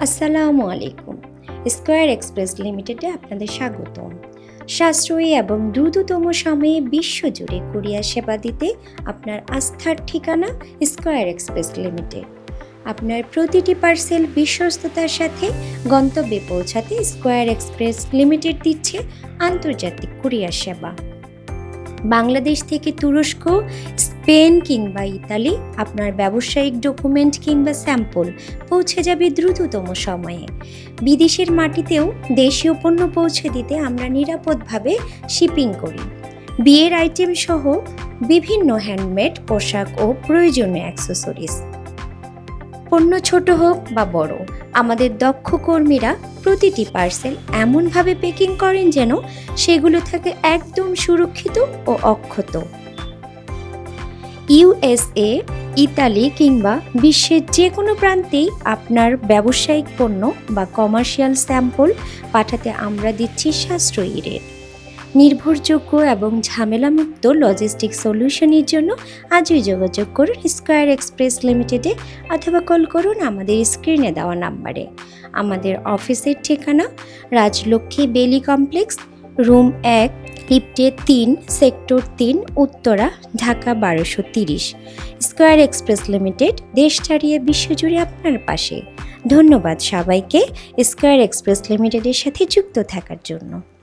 আসসালামু আলাইকুম। Square express লিমিটেডে আপনাদের স্বাগতম। সাশ্রয়ী এবং দ্রুততম সময়ে বিশ্বজুড়ে কুরিয়ার সেবা দিতে আপনার আস্থার ঠিকানা স্কয়ার এক্সপ্রেস লিমিটেড। আপনার প্রতিটি পার্সেল বিশ্বস্ততার সাথে গন্তব্যে পৌঁছাতে স্কয়ার এক্সপ্রেস লিমিটেড দিচ্ছে আন্তর্জাতিক কুরিয়ার সেবা। বাংলাদেশ থেকে তুরস্ক, স্পেন কিংবা ইতালি আপনার ব্যবসায়িক ডকুমেন্ট কিংবা স্যাম্পল পৌঁছে যাবে দ্রুততম সময়ে। বিদেশের মাটিতেও দেশীয় পণ্য পৌঁছে দিতে আমরা নিরাপদভাবে শিপিং করি। বিয়ের আইটেম সহ বিভিন্ন হ্যান্ডমেড পোশাক ও প্রয়োজনীয় অ্যাক্সেসরিজ। পণ্য ছোট হোক বা বড়, আমাদের দক্ষ কর্মীরা প্রতিটি পার্সেল এমনভাবে প্যাকিং করেন যেন সেগুলো থাকে একদম সুরক্ষিত ও অক্ষত। ইউএসএ, ইতালি কিংবা বিশ্বের যে কোনো প্রান্তেই আপনার ব্যবসায়িক পণ্য বা কমার্শিয়াল স্যাম্পল পাঠাতে আমরা দিচ্ছি সাশ্রয়ী রেট। নির্ভরযোগ্য এবং ঝামেলামুক্ত লজিস্টিক সলিউশনের জন্য আজই যোগাযোগ করুন স্কয়ার এক্সপ্রেস লিমিটেডে অথবা কল করুন আমাদের স্ক্রিনে দেওয়া নাম্বারে। আমাদের অফিসের ঠিকানা রাজলক্ষ্মী বেলি কমপ্লেক্স, রুম 1, লিফটে 3, sector 3, Uttara, Dhaka 1230। Square express limited, দেশ ছাড়িয়ে বিশ্বজুড়ে আপনার পাশে। ধন্যবাদ সবাইকে স্কয়ার এক্সপ্রেস লিমিটেডের সাথে যুক্ত থাকার জন্য।